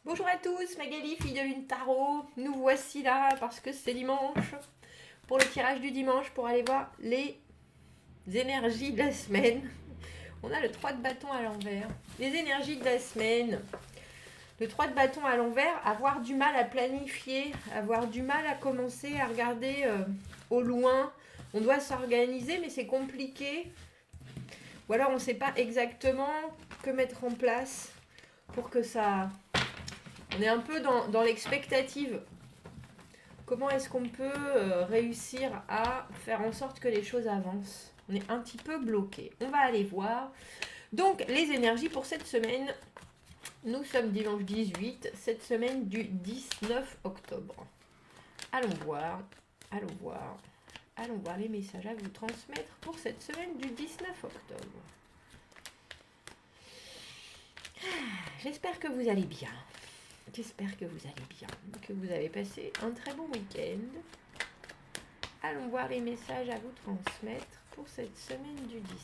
Bonjour à tous, Magali, fille de Lune Tarot. Nous voici là parce que c'est dimanche pour le tirage du dimanche pour aller voir les énergies de la semaine. On a le 3 de bâton à l'envers. Les énergies de la semaine. Le 3 de bâton à l'envers, avoir du mal à planifier, avoir du mal à commencer à regarder au loin. On doit s'organiser mais c'est compliqué. Ou alors on ne sait pas exactement que mettre en place pour que ça... On est un peu dans l'expectative. Comment est-ce qu'on peut réussir à faire en sorte que les choses avancent? On est un petit peu bloqué. On va aller voir. Donc, les énergies pour cette semaine. Nous sommes dimanche 18, cette semaine du 19 octobre. Allons voir, allons voir, allons voir les messages à vous transmettre pour cette semaine du 19 octobre. J'espère que vous allez bien. J'espère que vous allez bien, que vous avez passé un très bon week-end. Allons voir les messages à vous transmettre pour cette semaine du 19.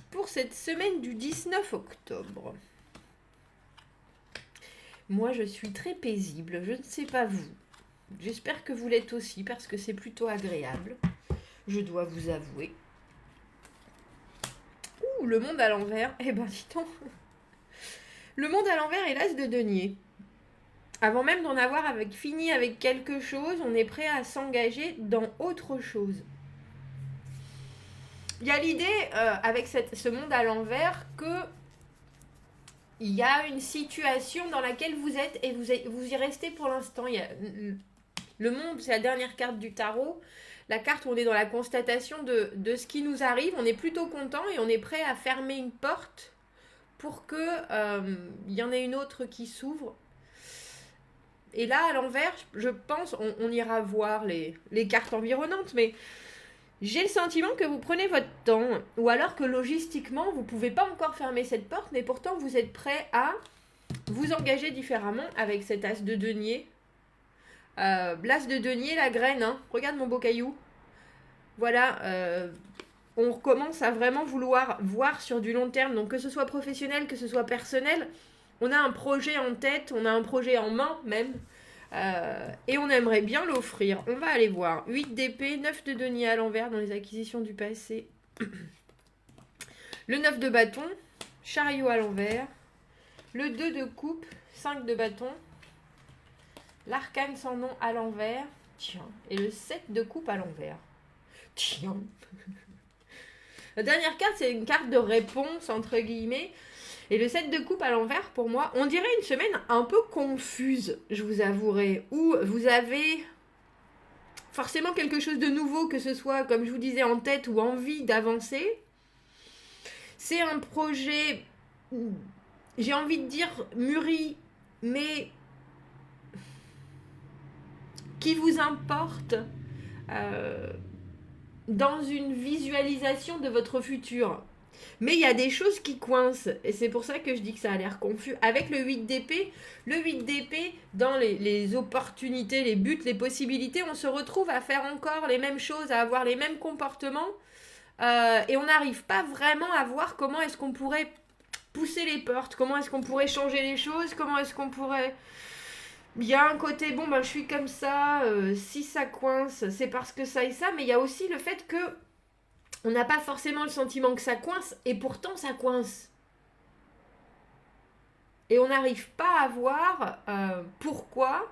Pour cette semaine du 19 octobre. Moi, je suis très paisible, je ne sais pas vous. J'espère que vous l'êtes aussi parce que c'est plutôt agréable. Je dois vous avouer. Ouh, le monde à l'envers. Eh ben, dis donc. Le monde à l'envers est l'as de denier. Avant même d'en avoir fini avec quelque chose, on est prêt à s'engager dans autre chose. Il y a l'idée, avec ce monde à l'envers, que il y a une situation dans laquelle vous êtes et vous y restez pour l'instant. Le monde, c'est la dernière carte du tarot. La carte où on est dans la constatation de ce qui nous arrive. On est plutôt content et on est prêt à fermer une porte pour que y en ait une autre qui s'ouvre. Et là, à l'envers, je pense, on ira voir les cartes environnantes, mais j'ai le sentiment que vous prenez votre temps, ou alors que logistiquement, vous ne pouvez pas encore fermer cette porte, mais pourtant vous êtes prêt à vous engager différemment avec cet as de denier. L'as de denier, la graine, hein. Regarde mon beau caillou. Voilà, on recommence à vraiment vouloir voir sur du long terme, donc que ce soit professionnel, que ce soit personnel, on a un projet en tête, on a un projet en main même, et on aimerait bien l'offrir. On va aller voir. 8 d'épée, 9 de denier à l'envers dans les acquisitions du passé. Le 9 de bâton, chariot à l'envers. Le 2 de coupe, 5 de bâton. L'arcane sans nom à l'envers. Tiens. Et le 7 de coupe à l'envers. Tiens. La dernière carte, c'est une carte de réponse, entre guillemets. Et le 7 de coupe à l'envers, pour moi, on dirait une semaine un peu confuse, je vous avouerai, où vous avez forcément quelque chose de nouveau, que ce soit, comme je vous disais, en tête ou envie d'avancer. C'est un projet, j'ai envie de dire, mûri, mais qui vous importe dans une visualisation de votre futur. Mais il y a des choses qui coincent. Et c'est pour ça que je dis que ça a l'air confus. Avec le 8 d'épée, le 8 d'épée, dans les opportunités, les buts, les possibilités, on se retrouve à faire encore les mêmes choses, à avoir les mêmes comportements. Et on n'arrive pas vraiment à voir comment est-ce qu'on pourrait pousser les portes, comment est-ce qu'on pourrait changer les choses, comment est-ce qu'on pourrait... Il y a un côté, bon, ben, je suis comme ça, si ça coince, c'est parce que ça et ça, mais il y a aussi le fait que on n'a pas forcément le sentiment que ça coince, et pourtant ça coince. Et on n'arrive pas à voir pourquoi.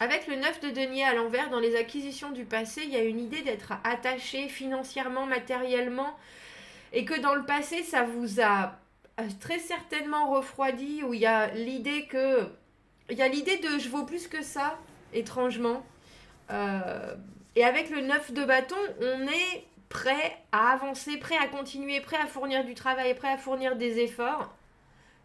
Avec le 9 de denier à l'envers, dans les acquisitions du passé, il y a une idée d'être attaché financièrement, matériellement, et que dans le passé, ça vous a très certainement refroidi, où il y a l'idée que... Il y a l'idée de je vaux plus que ça, étrangement. Et avec le 9 de bâton, on est prêt à avancer, prêt à continuer, prêt à fournir du travail, prêt à fournir des efforts,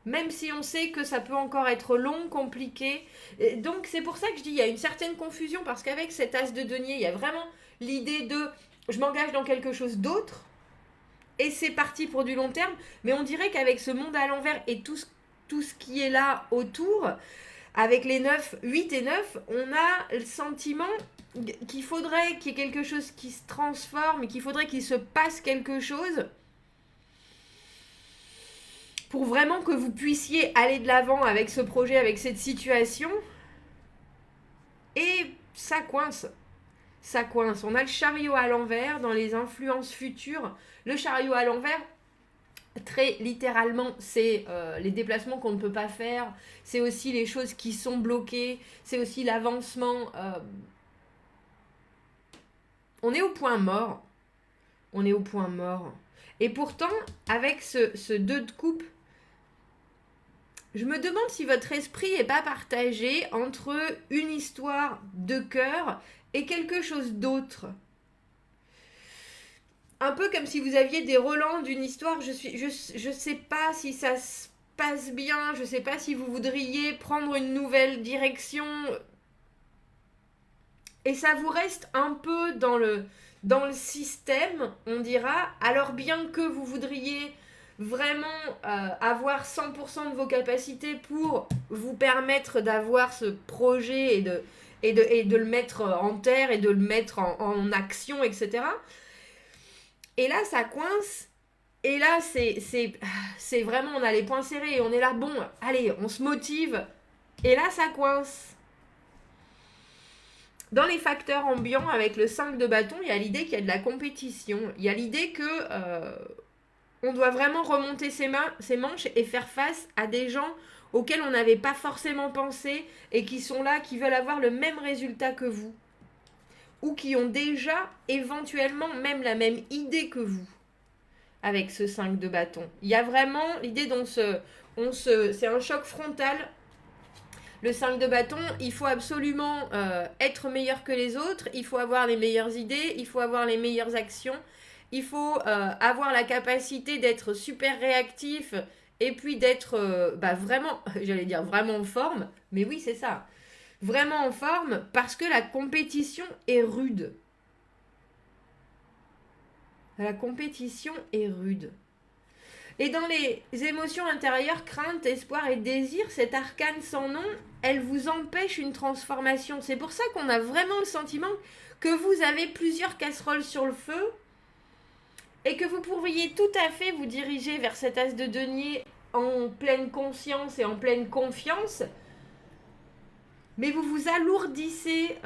même si on sait que ça peut encore être long, compliqué. Et donc c'est pour ça que je dis il y a une certaine confusion, parce qu'avec cet as de denier, il y a vraiment l'idée de je m'engage dans quelque chose d'autre, et c'est parti pour du long terme, mais on dirait qu'avec ce monde à l'envers et tout ce qui est là autour, avec les 9, 8 et 9, on a le sentiment qu'il faudrait qu'il y ait quelque chose qui se transforme, qu'il faudrait qu'il se passe quelque chose pour vraiment que vous puissiez aller de l'avant avec ce projet, avec cette situation. Et ça coince. Ça coince. On a le chariot à l'envers dans les influences futures. Le chariot à l'envers, très littéralement, c'est les déplacements qu'on ne peut pas faire. C'est aussi les choses qui sont bloquées. C'est aussi l'avancement. On est au point mort. On est au point mort. Et pourtant, avec ce 2 de coupe, je me demande si votre esprit n'est pas partagé entre une histoire de cœur et quelque chose d'autre. Un peu comme si vous aviez des relents d'une histoire. Je sais pas si ça se passe bien. Je sais pas si vous voudriez prendre une nouvelle direction. Et ça vous reste un peu dans le système, on dira. Alors bien que vous voudriez vraiment avoir 100% de vos capacités pour vous permettre d'avoir ce projet et de le mettre en terre et de le mettre en action, etc. Et là, ça coince. Et là, c'est vraiment, on a les poings serrés et on est là, bon, allez, on se motive. Et là, ça coince. Dans les facteurs ambiants, avec le 5 de bâton, il y a l'idée qu'il y a de la compétition. Il y a l'idée que on doit vraiment remonter ses manches et faire face à des gens auxquels on n'avait pas forcément pensé et qui sont là, qui veulent avoir le même résultat que vous. Ou qui ont déjà éventuellement même la même idée que vous avec ce 5 de bâton. Il y a vraiment l'idée dont c'est un choc frontal. Le 5 de bâton, il faut absolument être meilleur que les autres, il faut avoir les meilleures idées, il faut avoir les meilleures actions, il faut avoir la capacité d'être super réactif et puis d'être vraiment, j'allais dire vraiment en forme, mais oui c'est ça, vraiment en forme parce que la compétition est rude. La compétition est rude. Et dans les émotions intérieures, crainte, espoir et désir, cette arcane sans nom, elle vous empêche une transformation. C'est pour ça qu'on a vraiment le sentiment que vous avez plusieurs casseroles sur le feu et que vous pourriez tout à fait vous diriger vers cet as de denier en pleine conscience et en pleine confiance. Mais vous vous alourdissez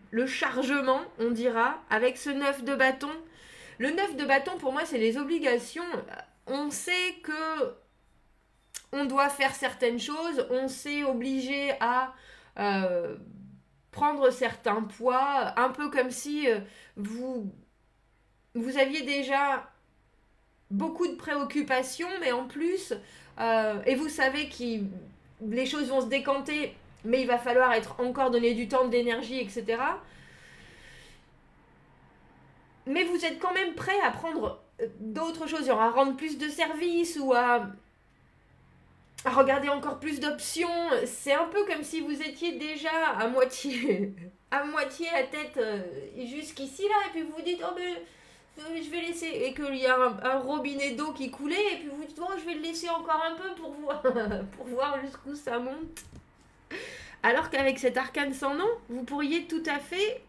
le chargement, on dira, avec ce 9 de bâton. Le 9 de bâton, pour moi, c'est les obligations. On sait que on doit faire certaines choses, on s'est obligé à prendre certains poids, un peu comme si vous aviez déjà beaucoup de préoccupations, mais en plus, et vous savez que les choses vont se décanter, mais il va falloir être encore donné du temps, de l'énergie, etc. Mais vous êtes quand même prêt à prendre d'autres choses, genre à rendre plus de services ou à regarder encore plus d'options. C'est un peu comme si vous étiez déjà à moitié la tête jusqu'ici là, et puis vous vous dites oh mais je vais laisser, et qu'il y a un robinet d'eau qui coulait, et puis vous vous dites oh je vais le laisser encore un peu pour voir pour voir jusqu'où ça monte. Alors qu'avec cet arcane sans nom, vous pourriez tout à fait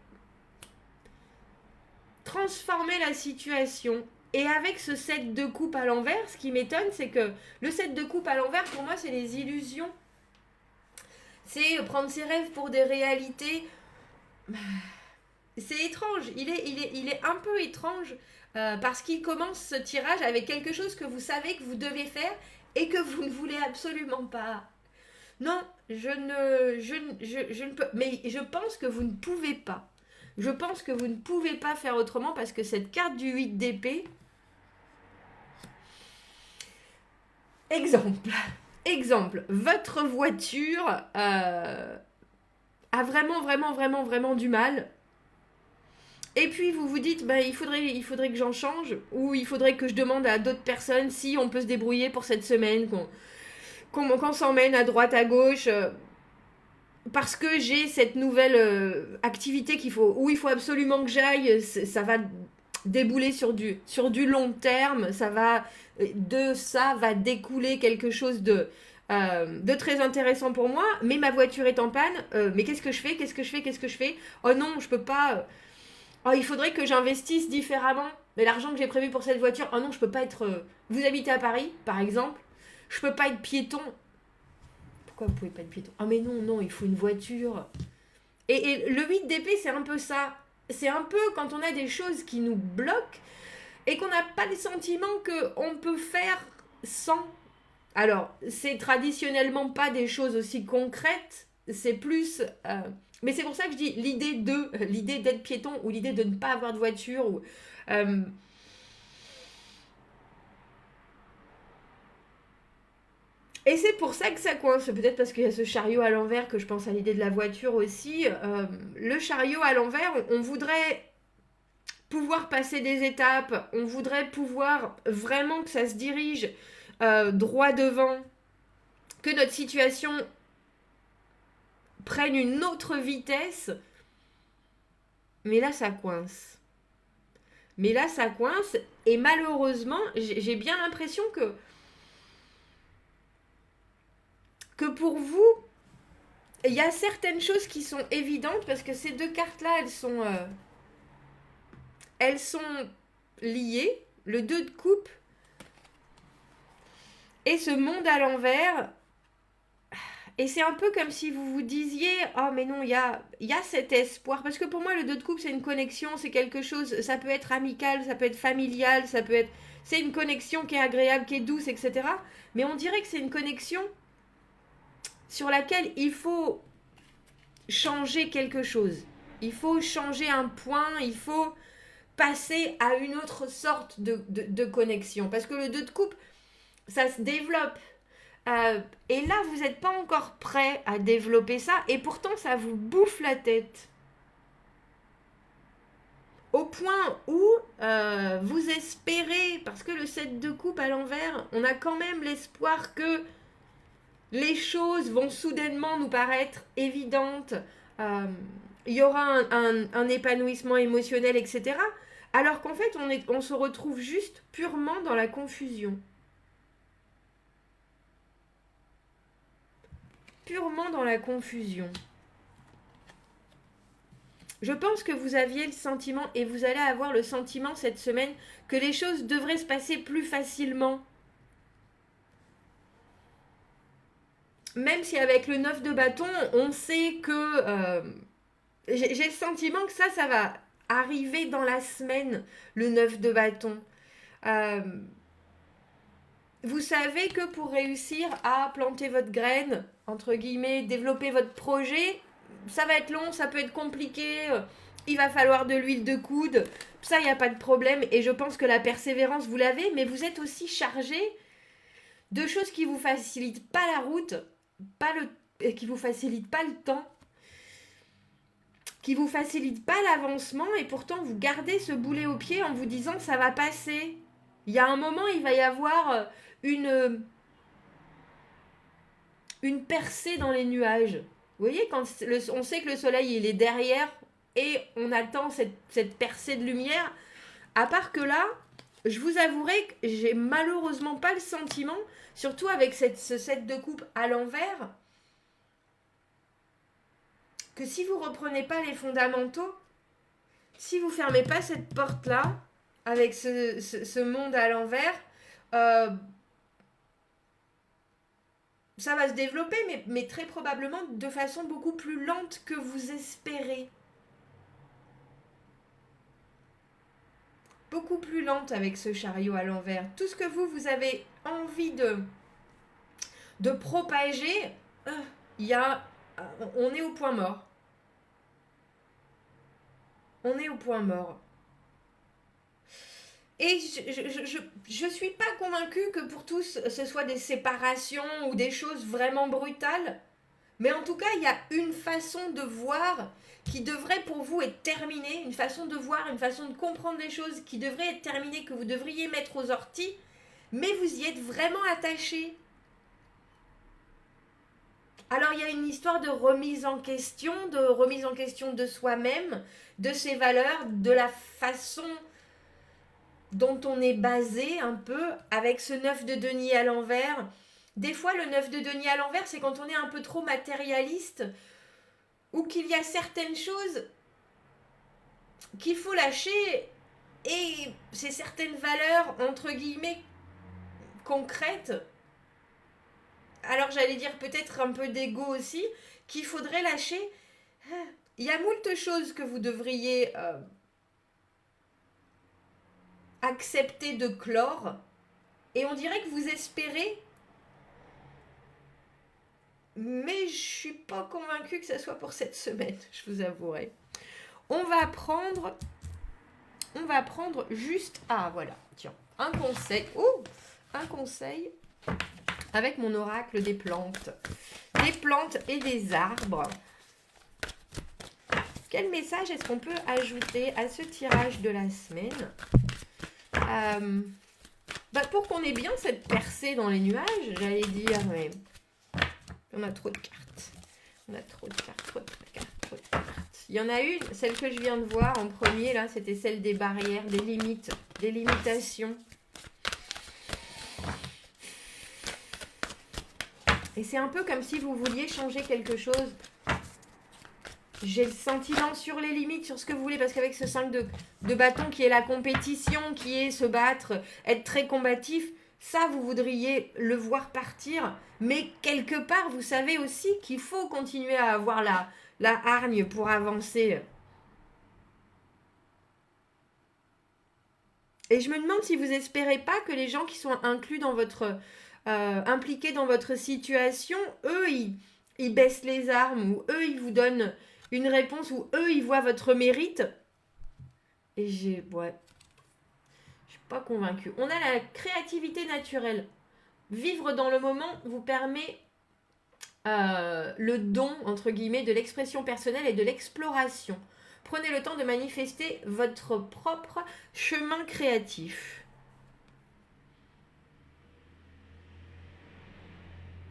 transformer la situation. Et avec ce 7 de coupe à l'envers, ce qui m'étonne, c'est que le 7 de coupe à l'envers, pour moi, c'est les illusions. C'est prendre ses rêves pour des réalités. C'est étrange. Il est un peu étrange parce qu'il commence ce tirage avec quelque chose que vous savez que vous devez faire et que vous ne voulez absolument pas. Non, je ne peux... Mais je pense que vous ne pouvez pas. Je pense que vous ne pouvez pas faire autrement parce que cette carte du 8 d'épée... Exemple, votre voiture a vraiment du mal. Et puis vous vous dites, il faudrait que j'en change, ou il faudrait que je demande à d'autres personnes si on peut se débrouiller pour cette semaine, qu'on s'emmène à droite, à gauche... parce que j'ai cette nouvelle activité où il faut absolument que j'aille, ça va débouler sur du long terme, de ça va découler quelque chose de de très intéressant pour moi, mais ma voiture est en panne. Mais qu'est-ce que je fais? Qu'est-ce que je fais? Qu'est-ce que je fais? Oh non, je peux pas. Oh, il faudrait que j'investisse différemment. Mais l'argent que j'ai prévu pour cette voiture, oh non, je peux pas être. Vous habitez à Paris, par exemple. Je peux pas être piéton. Pourquoi vous pouvez pas être piéton? Oh mais non, non, il faut une voiture. Et le 8 d'épée, c'est un peu ça. C'est un peu quand on a des choses qui nous bloquent et qu'on n'a pas le sentiment qu'on peut faire sans. Alors, c'est traditionnellement pas des choses aussi concrètes, c'est plus... mais c'est pour ça que je dis l'idée d'être piéton ou l'idée de ne pas avoir de voiture. Euh, et c'est pour ça que ça coince. Peut-être parce qu'il y a ce chariot à l'envers que je pense à l'idée de la voiture aussi. Le chariot à l'envers, on voudrait pouvoir passer des étapes, on voudrait pouvoir vraiment que ça se dirige droit devant, que notre situation prenne une autre vitesse. Mais là, ça coince. Mais là, ça coince. Et malheureusement, j'ai bien l'impression que pour vous, il y a certaines choses qui sont évidentes parce que ces deux cartes-là, elles sont liées. Le 2 de coupe et ce monde à l'envers. Et c'est un peu comme si vous vous disiez oh mais non, il y a cet espoir. Parce que pour moi, le 2 de coupe, c'est une connexion, c'est quelque chose. Ça peut être amical, ça peut être familial, ça peut être. C'est une connexion qui est agréable, qui est douce, etc. Mais on dirait que c'est une connexion sur laquelle il faut changer quelque chose. Il faut changer un point, il faut passer à une autre sorte de connexion. Parce que le 2 de coupe, ça se développe. Et là, vous n'êtes pas encore prêt à développer ça. Et pourtant, ça vous bouffe la tête. Au point où vous espérez, parce que le 7 de coupe à l'envers, on a quand même l'espoir que les choses vont soudainement nous paraître évidentes. Il y aura un épanouissement émotionnel, etc. Alors qu'en fait, on se retrouve juste purement dans la confusion. Purement dans la confusion. Je pense que vous aviez le sentiment, et vous allez avoir le sentiment cette semaine, que les choses devraient se passer plus facilement. Même si avec le 9 de bâton, on sait que... j'ai le sentiment que ça va arriver dans la semaine, le 9 de bâton. Vous savez que pour réussir à planter votre graine, entre guillemets, développer votre projet, ça va être long, ça peut être compliqué, il va falloir de l'huile de coude, ça, il n'y a pas de problème. Et je pense que la persévérance, vous l'avez, mais vous êtes aussi chargé de choses qui ne vous facilitent pas la route, qui ne vous facilitent pas le temps, qui ne vous facilitent pas l'avancement, et pourtant vous gardez ce boulet au pied en vous disant ça va passer. Il y a un moment, il va y avoir une percée dans les nuages. Vous voyez, quand on sait que le soleil il est derrière et on attend cette percée de lumière, à part que là, je vous avouerai que j'ai malheureusement pas le sentiment, surtout avec ce set de coupe à l'envers, que si vous reprenez pas les fondamentaux, si vous fermez pas cette porte-là, avec ce monde à l'envers, ça va se développer, mais très probablement de façon beaucoup plus lente que vous espérez. Beaucoup plus lente avec ce chariot à l'envers. Tout ce que vous avez envie de propager, on est au point mort. On est au point mort. Et je suis pas convaincue que pour tous ce soit des séparations ou des choses vraiment brutales. Mais en tout cas, il y a une façon de voir qui devrait pour vous être terminée, une façon de voir, une façon de comprendre les choses qui devrait être terminée, que vous devriez mettre aux orties, mais vous y êtes vraiment attaché. Alors il y a une histoire de remise en question de soi-même, de ses valeurs, de la façon dont on est basé un peu, avec ce 9 de denier à l'envers. Des fois, le 9 de denier à l'envers, c'est quand on est un peu trop matérialiste ou qu'il y a certaines choses qu'il faut lâcher et c'est certaines valeurs, entre guillemets, concrètes. Alors j'allais dire peut-être un peu d'ego aussi, qu'il faudrait lâcher. Il y a moult choses que vous devriez accepter de clore et on dirait que vous espérez, mais je suis pas convaincue que ça soit pour cette semaine, je vous avouerai. On va prendre juste, voilà, tiens, un conseil avec mon oracle des plantes et des arbres. Quel message est-ce qu'on peut ajouter à ce tirage de la semaine pour qu'on ait bien cette percée dans les nuages, j'allais dire, mais on a trop de cartes. Trop de cartes. Il y en a une, celle que je viens de voir en premier, là, c'était celle des barrières, des limites, des limitations. Et c'est un peu comme si vous vouliez changer quelque chose. J'ai le sentiment sur les limites, sur ce que vous voulez, parce qu'avec ce 5 de bâton qui est la compétition, qui est se battre, être très combatif, ça, vous voudriez le voir partir. Mais quelque part, vous savez aussi qu'il faut continuer à avoir la hargne pour avancer. Et je me demande si vous n'espérez pas que les gens qui sont inclus dans votre... impliqués dans votre situation, eux, ils baissent les armes, ou eux, ils vous donnent une réponse, ou eux, ils voient votre mérite. Et je suis pas convaincue. On a la créativité naturelle. Vivre dans le moment vous permet le don, entre guillemets, de l'expression personnelle et de l'exploration. Prenez le temps de manifester votre propre chemin créatif.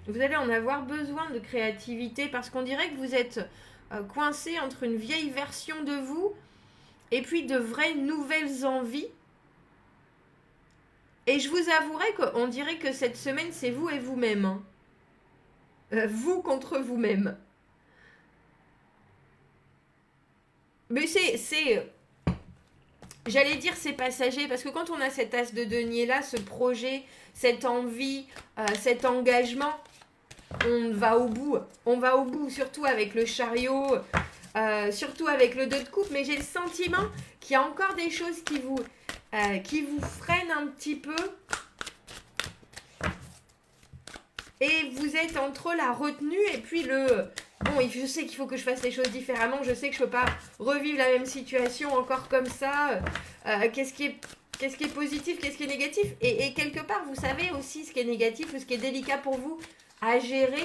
Vous allez en avoir besoin de créativité parce qu'on dirait que vous êtes coincé entre une vieille version de vous et puis de vraies nouvelles envies. Et je vous avouerai qu'on dirait que cette semaine, c'est vous et vous-même. Hein. Vous contre vous-même. Mais j'allais dire c'est passager, parce que quand on a cet as de denier là, ce projet, cette envie, cet engagement, on va au bout. On va au bout, surtout avec le chariot, surtout avec le 2 de coupe. Mais j'ai le sentiment qu'il y a encore des choses qui vous freinent un petit peu. Et vous êtes entre la retenue et puis bon, je sais qu'il faut que je fasse les choses différemment. Je sais que je ne peux pas revivre la même situation encore comme ça. Qu'est-ce qui est positif, qu'est-ce qui est négatif et quelque part, vous savez aussi ce qui est négatif ou ce qui est délicat pour vous à gérer.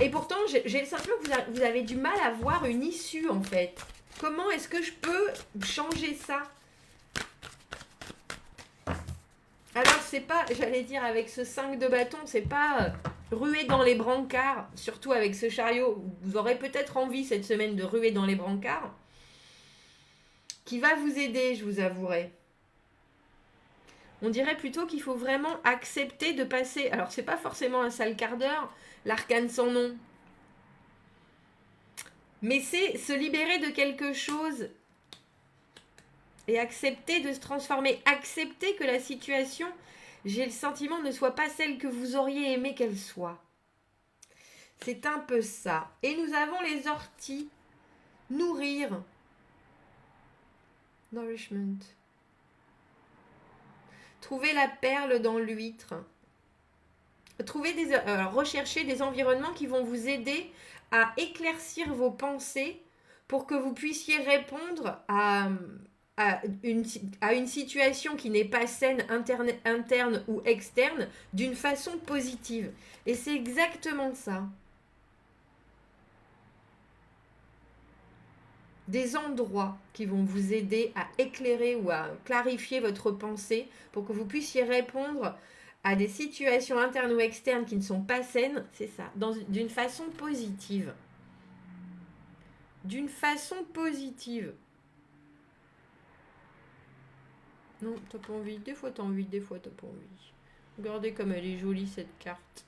Et pourtant, j'ai le sentiment que vous avez du mal à voir une issue, en fait. Comment est-ce que je peux changer ça ? Alors, c'est pas, j'allais dire, avec ce 5 de bâton, c'est pas ruer dans les brancards, surtout avec ce chariot. Vous aurez peut-être envie cette semaine de ruer dans les brancards, qui va vous aider, je vous avouerai. On dirait plutôt qu'il faut vraiment accepter de passer. Alors, c'est pas forcément un sale quart d'heure, l'arcane sans nom. Mais c'est se libérer de quelque chose et accepter de se transformer. Accepter que la situation, j'ai le sentiment, ne soit pas celle que vous auriez aimé qu'elle soit. C'est un peu ça. Et nous avons les orties. Nourrir. Nourishment. Trouver la perle dans l'huître. Rechercher des environnements qui vont vous aider à éclaircir vos pensées pour que vous puissiez répondre à une situation qui n'est pas saine, interne ou externe, d'une façon positive. Et c'est exactement ça. Des endroits qui vont vous aider à éclairer ou à clarifier votre pensée pour que vous puissiez répondre à des situations internes ou externes qui ne sont pas saines, c'est ça, d'une façon positive. D'une façon positive. Non, t'as pas envie. Des fois t'as envie, des fois t'as pas envie. Regardez comme elle est jolie cette carte.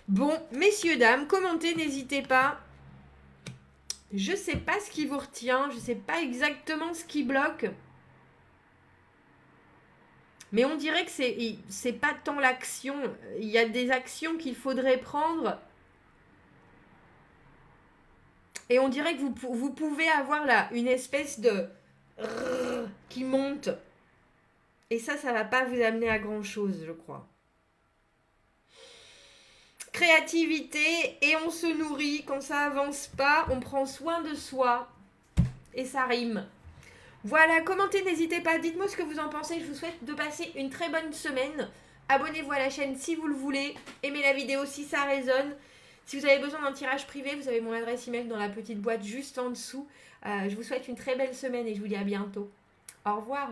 Bon, messieurs, dames, commentez, n'hésitez pas. Je sais pas ce qui vous retient, je sais pas exactement ce qui bloque. Mais on dirait que c'est pas tant l'action. Il y a des actions qu'il faudrait prendre. Et on dirait que vous pouvez avoir là une espèce de qui monte. Et ça va pas vous amener à grand chose, je crois. Créativité, et on se nourrit. Quand ça avance pas, on prend soin de soi. Et ça rime. Voilà, commentez, n'hésitez pas. Dites-moi ce que vous en pensez. Je vous souhaite de passer une très bonne semaine. Abonnez-vous à la chaîne si vous le voulez. Aimez la vidéo si ça résonne. Si vous avez besoin d'un tirage privé, vous avez mon adresse email dans la petite boîte juste en dessous. Je vous souhaite une très belle semaine et je vous dis à bientôt. Au revoir.